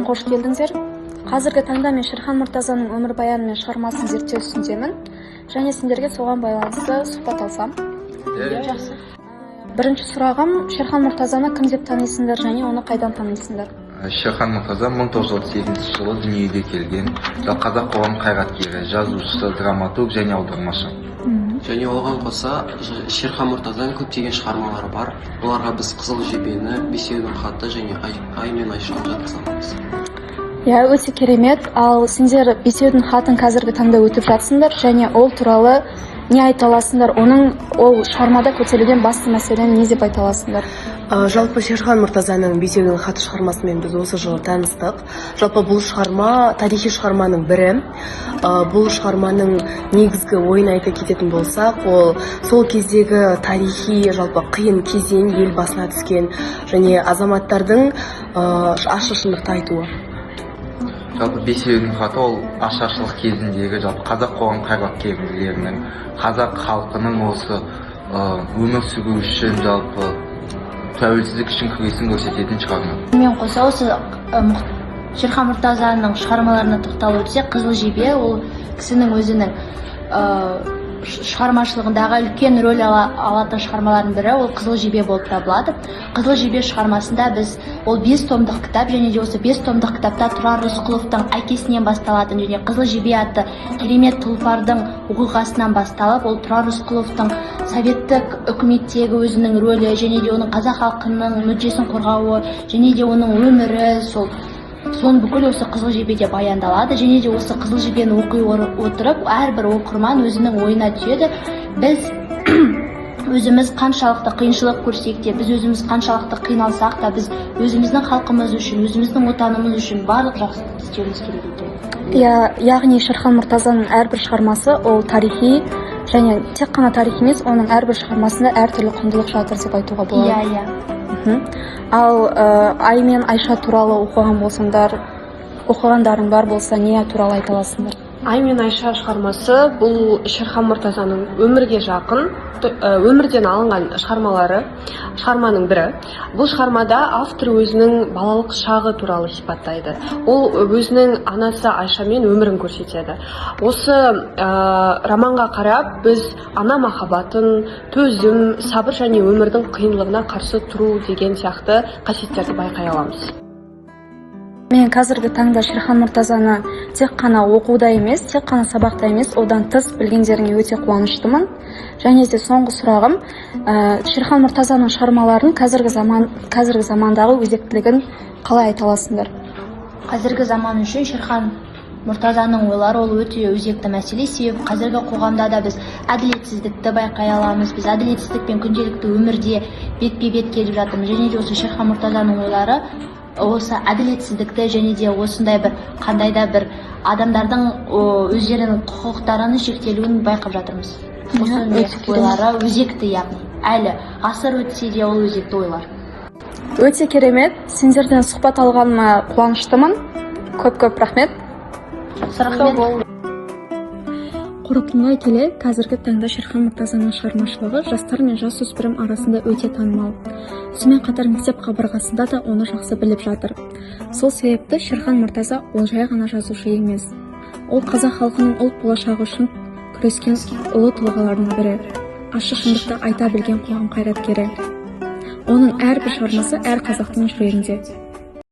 қош келдіңіздер. Қазіргі таңда мен Шерхан Мұртазаның өмірбаяны мен шығармасын зерттеу үстіндемін, және сендерге соған байланысты сұхбат алсам. Жақсы. Бірінші сұрағым, Шерхан Мұртазаны кім деп танисыңдар және оны қайдан танисыңдар? Шерхан Мұртаза 1938 жылы дүниеге келген қазақ қоғам қайраткері, жазушы, драматург және аудармашы. Және оған қоса Шерхан Мұртазаның көптеген шығармалары бар. Оларға біз Қызыл жебені, Бесеудің хаты және Ай мен Айшаны жата саламыз. Өте керемет. Ал сендер Бесеудің хатын қазіргі таңда өтіп жатсыңдар және ол туралы не айта аласыңдар? Ол шығармада көтерілген басты мәселені не деп айта аласыңдар? Жалпы Шерхан Мұртазаның Бесеудің хаты шығармасымен біз осы жылы таныстық. Жалпы бұл шығарма тарихи шығарманың бірі. Бұл шығарманың негізгі ойын айта кететін болсақ, ол сол кездегі тарихи жалпы қиын кезең ел басына түскен және азаматтардың ащы шындықты айтуы. Жалпы Бесеудің хаты ол ашаршылық кезіндегі қазақ қоғам қайраткерлерінің, қазақ халқының осы өмір сүру үшін жалпы тәуелсіздік үшін күресін көрсететін шығарма. Мен қоса осы Шерхан Мұртазаның шығармаларына тоқталып өтсек, Қызыл жебе ол кісінің өзінің шығармашылығындағы үлкен рөл алатын шығармалардың бірі ол Қызыл жебе болып табылады. Қызыл жебе шығармасында біз ол 5 томдық кітап және де осы 5 томдық кітапта Тұрар Рысқұловтың әкесінен басталатын және Қызыл жебе атты керемет тұлпардың оқиғасынан басталып, ол Тұрар Рысқұловтың советтік үкіметтегі өзінің рөлі және де оның қазақ халқының мүддесін қорғауы және де оның өмірі соның бүкіл осы Қызыл жебеде баяндалады және де осы Қызыл жебені оқи отырып әрбір оқырман өзінің ойына түседі. Біз өзіміз қаншалықты қиыншылық көрсек те, біз өзіміз қаншалықты қиналсақ та, біз өзіміздің халқымыз үшін, өзіміздің отанымыз үшін барлық жақсылықты істеуіміз керек екен. Яғни Шерхан Мұртазаның әрбір шығармасы ол тарихи және тек қана тарих емес, оның әрбір шығармасында әртүрлі құндылық жатыр деп айтуға болады. Иә. Ал Ай мен Айша туралы оқығандарың бар болса, не туралы айта аласыңдар? Ай мен Айша шығармасы бұл Шерхан Мұртазаның өмірге жақын, өмірден алынған шығарманың бірі. Бұл шығармада автор өзінің балалық шағы туралы сипаттайды. Ол өзінің анасы Айшамен өмірін көрсетеді. Осы романға қарап біз ана махаббатын, төзім, сабыр және өмірдің қиындығына қарсы тұру деген сияқты қасиеттерді байқай аламыз. Мен қазіргі таңда Шерхан Мұртазаны тек қана оқуда емес, тек қана сабақта емес, одан тыс білгендеріңе өте қуаныштымын. Және де соңғы сұрағым, Шерхан Мұртазаның шығармаларын қазіргі замандағы өзектілігін қалай айта аласыңдар? Қазіргі заман үшін Шерхан Мұртазаның ойлары ол өте өзекті мәселе, себебі қазіргі қоғамда да біз әділетсіздікті байқай аламыз. Біз әділетсіздікпен күнделікті өмірде бетпе-бет келіп жатырмыз. Және де осы Шерхан Мұртазаның ойлары осы әділетсіздікті және де осындай қандай да бір адамдардың өздерінің құқықтарының шектелуін байқап жатырмыз. Осы ойлары өзекті, яғни әлі ғасыр өтсе де ол өзекті ойлар. Өте керемет. Сендерден сұхбат алғаныма қуаныштымын. Көп рахмет. Қорытындылай келе, қазіргі таңда Шерхан Мұртазаның шығармашылығы жастар мен жасөспірім арасында өте танымал. Сонымен қатар мектеп қабырғасында да оны жақсы біліп жатыр. Сол себепті Шерхан Мұртаза ол жай ғана жазушы емес. Ол қазақ халқының ұлт болашағы үшін күрескен ұлы тұлғалардың бірі. Ащы шындықты айта білген қоғам қайраткері. Оның әрбір шығармасы әр қазақтың жүрегінде.